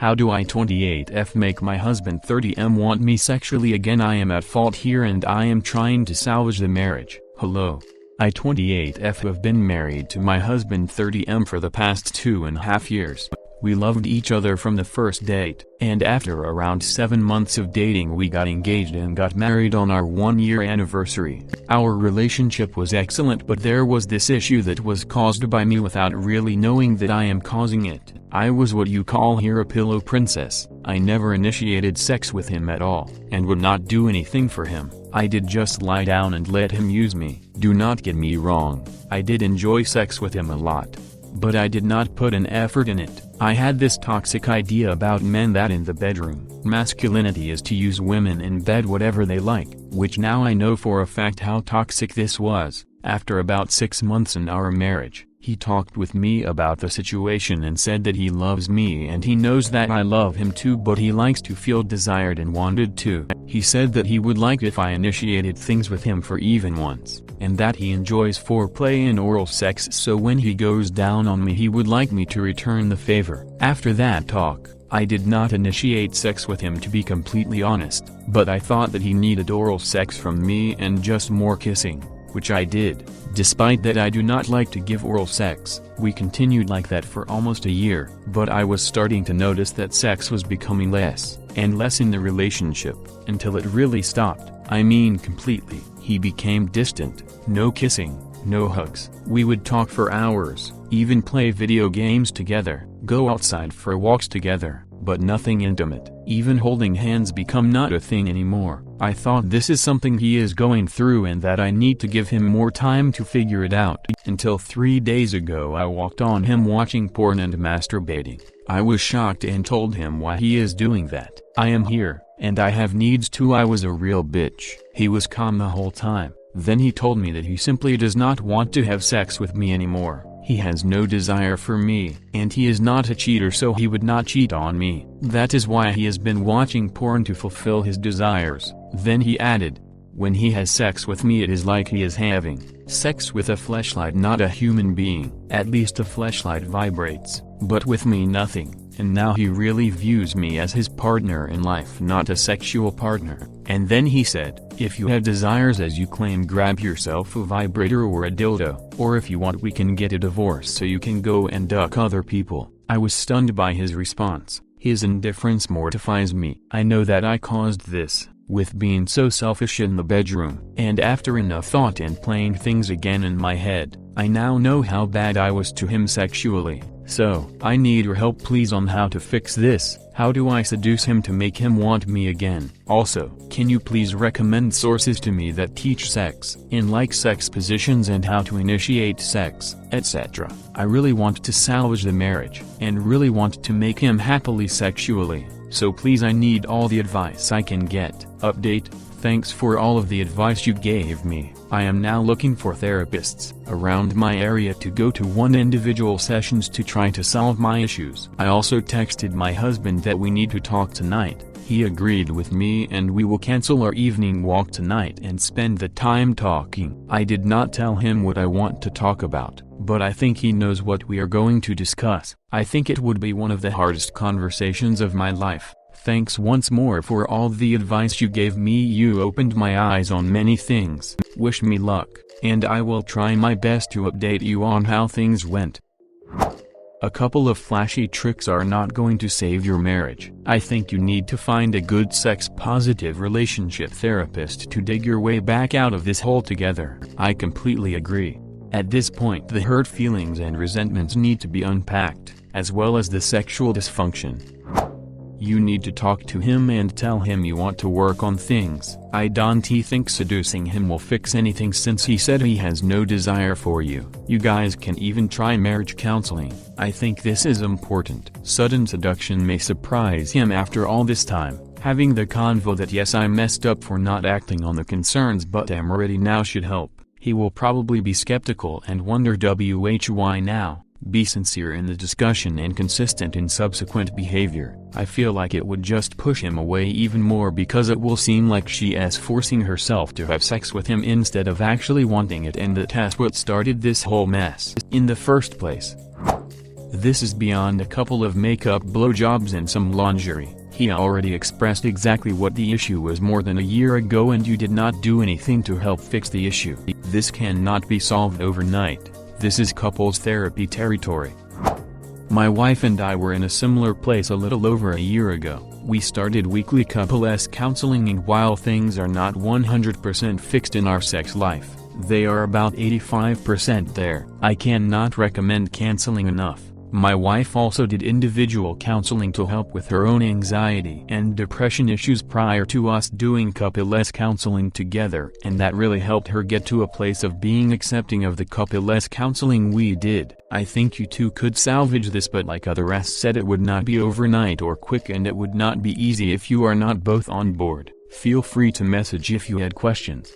How do I 28F make my husband 30M want me sexually again? I am at fault here and I am trying to salvage the marriage. Hello. I 28F have been married to my husband 30M for the past 2.5 years. We loved each other from the first date, and after around 7 months of dating we got engaged and got married on our 1-year anniversary. Our relationship was excellent, but there was this issue that was caused by me without really knowing that I am causing it. I was what you call here a pillow princess. I never initiated sex with him at all, and would not do anything for him. I did just lie down and let him use me. Do not get me wrong, I did enjoy sex with him a lot, but I did not put an effort in it. I had this toxic idea about men that in the bedroom, masculinity is to use women in bed whatever they like, which now I know for a fact how toxic this was. After about 6 months in our marriage, he talked with me about the situation and said that he loves me and he knows that I love him too, but he likes to feel desired and wanted too. He said that he would like if I initiated things with him for even once, and that he enjoys foreplay and oral sex, so when he goes down on me he would like me to return the favor. After that talk, I did not initiate sex with him, to be completely honest, but I thought that he needed oral sex from me and just more kissing, which I did. Despite that I do not like to give oral sex. We continued like that for almost a year, but I was starting to notice that sex was becoming less and less in the relationship, until it really stopped. I mean completely. He became distant, no kissing, no hugs. We would talk for hours, even play video games together, go outside for walks together, but nothing intimate. Even holding hands become not a thing anymore. I thought this is something he is going through and that I need to give him more time to figure it out. Until 3 days ago I walked on him watching porn and masturbating. I was shocked and told him why he is doing that. I am here, and I have needs too. I was a real bitch. He was calm the whole time. Then he told me that he simply does not want to have sex with me anymore. He has no desire for me, and he is not a cheater, so he would not cheat on me. That is why he has been watching porn to fulfill his desires. Then he added, when he has sex with me it is like he is having sex with a fleshlight, not a human being. At least a fleshlight vibrates, but with me nothing. And now he really views me as his partner in life, not a sexual partner. And then he said, if you have desires as you claim, grab yourself a vibrator or a dildo, or if you want we can get a divorce so you can go and duck other people. I was stunned by his response. His indifference mortifies me. I know that I caused this, with being so selfish in the bedroom. And after enough thought and playing things again in my head, I now know how bad I was to him sexually. So, I need your help please on how to fix this. How do I seduce him to make him want me again? Also, can you please recommend sources to me that teach sex, in like sex positions and how to initiate sex, etc. I really want to salvage the marriage, and really want to make him happily sexually, so please I need all the advice I can get. Update, thanks for all of the advice you gave me. I am now looking for therapists around my area to go to one individual sessions to try to solve my issues. I also texted my husband that we need to talk tonight. He agreed with me and we will cancel our evening walk tonight and spend the time talking. I did not tell him what I want to talk about, but I think he knows what we are going to discuss. I think it would be one of the hardest conversations of my life. Thanks once more for all the advice you gave me. You opened my eyes on many things. Wish me luck, and I will try my best to update you on how things went. A couple of flashy tricks are not going to save your marriage. I think you need to find a good sex-positive relationship therapist to dig your way back out of this hole together. I completely agree. At this point the hurt feelings and resentments need to be unpacked, as well as the sexual dysfunction. You need to talk to him and tell him you want to work on things. I don't think seducing him will fix anything since he said he has no desire for you. You guys can even try marriage counseling. I think this is important. Sudden seduction may surprise him after all this time. Having the convo that yes I messed up for not acting on the concerns but am ready now should help. He will probably be skeptical and wonder why now. Be sincere in the discussion and consistent in subsequent behavior. I feel like it would just push him away even more because it will seem like she is forcing herself to have sex with him instead of actually wanting it, and that's what started this whole mess in the first place. This is beyond a couple of makeup blowjobs and some lingerie. He already expressed exactly what the issue was more than a year ago and you did not do anything to help fix the issue. This cannot be solved overnight. This is couples therapy territory. My wife and I were in a similar place a little over a year ago. We started weekly couples counseling, and while things are not 100% fixed in our sex life, they are about 85% there. I cannot recommend canceling enough. My wife also did individual counseling to help with her own anxiety and depression issues prior to us doing couples counseling together, and that really helped her get to a place of being accepting of the couples counseling we did. I think you two could salvage this, but like others said, it would not be overnight or quick, and it would not be easy if you are not both on board. Feel free to message if you had questions.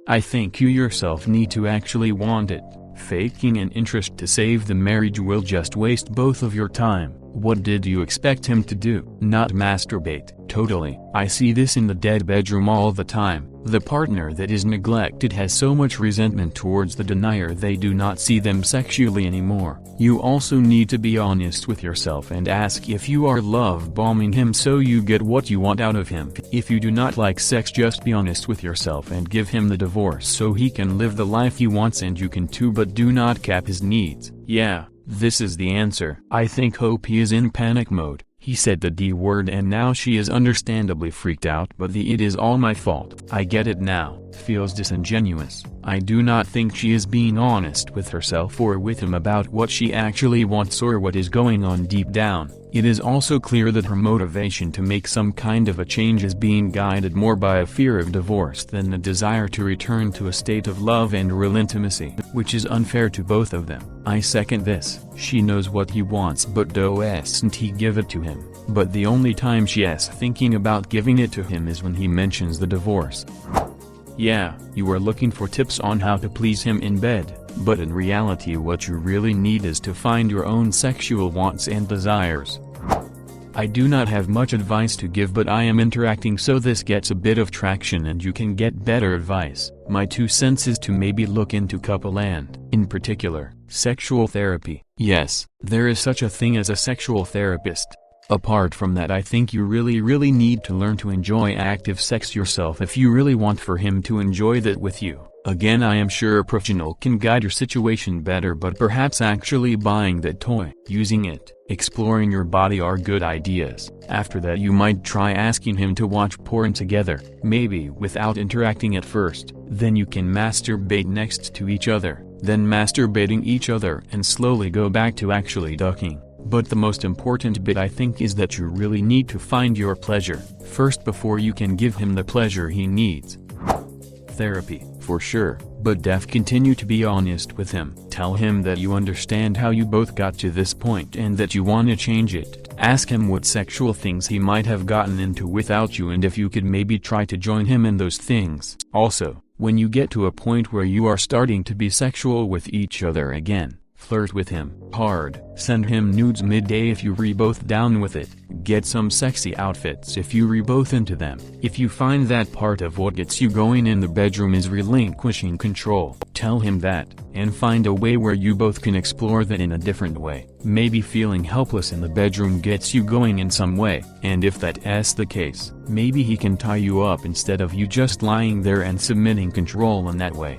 I think you yourself need to actually want it. Faking an interest to save the marriage will just waste both of your time. What did you expect him to do? Not masturbate? Totally. I see this in the dead bedroom all the time. The partner that is neglected has so much resentment towards the denier they do not see them sexually anymore. You also need to be honest with yourself and ask if you are love bombing him so you get what you want out of him. If you do not like sex, just be honest with yourself and give him the divorce so he can live the life he wants and you can too, but do not cap his needs. Yeah, this is the answer. I think Hope is in panic mode. He said the D word and now she is understandably freaked out, but the "it is all my fault, I get it now" feels disingenuous. I do not think she is being honest with herself or with him about what she actually wants or what is going on deep down. It is also clear that her motivation to make some kind of a change is being guided more by a fear of divorce than a desire to return to a state of love and real intimacy, which is unfair to both of them. I second this. She knows what he wants, but doesn't he give it to him. But the only time she is thinking about giving it to him is when he mentions the divorce. Yeah, you are looking for tips on how to please him in bed, but in reality what you really need is to find your own sexual wants and desires. I do not have much advice to give, but I am interacting so this gets a bit of traction and you can get better advice. My 2 cents is to maybe look into couple and, in particular, sexual therapy. Yes, there is such a thing as a sexual therapist. Apart from that, I think you really need to learn to enjoy active sex yourself if you really want for him to enjoy that with you. Again, I am sure a professional can guide your situation better, but perhaps actually buying that toy, using it, exploring your body are good ideas. After that you might try asking him to watch porn together, maybe without interacting at first. Then you can masturbate next to each other, then masturbating each other, and slowly go back to actually ducking. But the most important bit I think is that you really need to find your pleasure first before you can give him the pleasure he needs. Therapy, for sure, but continue to be honest with him. Tell him that you understand how you both got to this point and that you want to change it. Ask him what sexual things he might have gotten into without you and if you could maybe try to join him in those things. Also, when you get to a point where you are starting to be sexual with each other again, flirt with him hard. Send him nudes midday if you both down with it. Get some sexy outfits if you both into them. If you find that part of what gets you going in the bedroom is relinquishing control, tell him that, and find a way where you both can explore that in a different way. Maybe feeling helpless in the bedroom gets you going in some way, and if that's the case, maybe he can tie you up instead of you just lying there and submitting control in that way.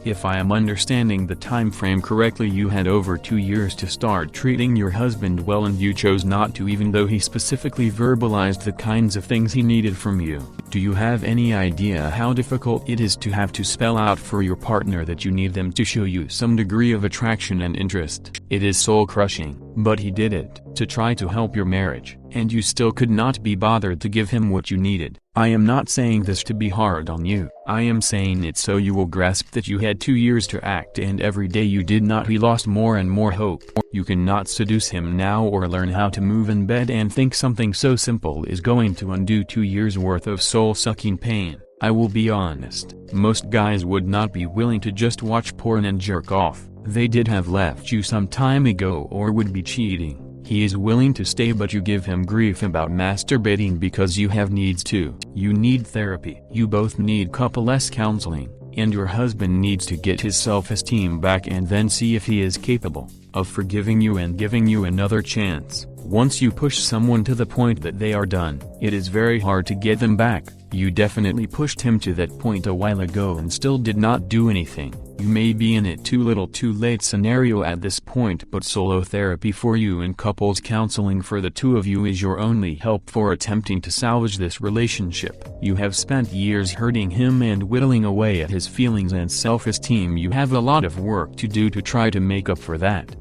If I am understanding the time frame correctly, you had over 2 years to start treating your husband well and you chose not to, even though he specifically verbalized the kinds of things he needed from you. Do you have any idea how difficult it is to have to spell out for your partner that you need them to show you some degree of attraction and interest? It is soul-crushing, but he did it to try to help your marriage, and you still could not be bothered to give him what you needed. I am not saying this to be hard on you. I am saying it so you will grasp that you had 2 years to act, and every day you did not, he lost more and more hope. You cannot seduce him now or learn how to move in bed and think something so simple is going to undo 2 years worth of soul-sucking pain. I will be honest, most guys would not be willing to just watch porn and jerk off. They did have left you some time ago or would be cheating. He is willing to stay, but you give him grief about masturbating because you have needs too. You need therapy. You both need couples counseling. and your husband needs to get his self-esteem back and then see if he is capable of forgiving you and giving you another chance. Once you push someone to the point that they are done, it is very hard to get them back. You definitely pushed him to that point a while ago and still did not do anything. You may be in it too little too late scenario at this point, but solo therapy for you and couples counseling for the two of you is your only help for attempting to salvage this relationship. You have spent years hurting him and whittling away at his feelings and self-esteem. You have a lot of work to do to try to make up for that.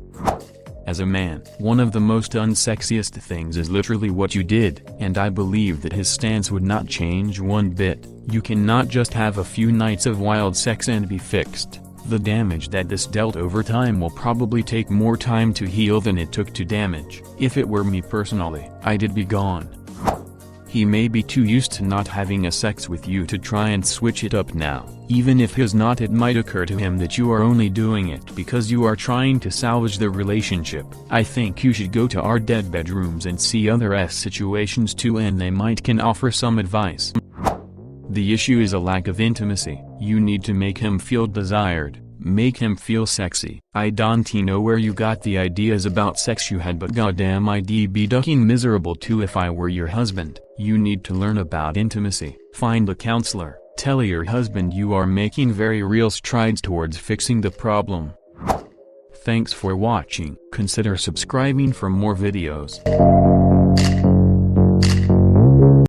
As a man, one of the most unsexiest things is literally what you did, and I believe that his stance would not change one bit. You cannot just have a few nights of wild sex and be fixed. The damage that this dealt over time will probably take more time to heal than it took to damage. If it were me personally, I'd be gone. He may be too used to not having a sex with you to try and switch it up now. Even if he's not, it might occur to him that you are only doing it because you are trying to salvage the relationship. I think you should go to our dead bedrooms and see other situations too, and they might can offer some advice. The issue is a lack of intimacy. You need to make him feel desired. Make him feel sexy. I don't know where you got the ideas about sex you had, but goddamn I'd be ducking miserable too if I were your husband. You need to learn about intimacy. Find a counselor. Tell your husband you are making very real strides towards fixing the problem. Thanks for watching. Consider subscribing for more videos.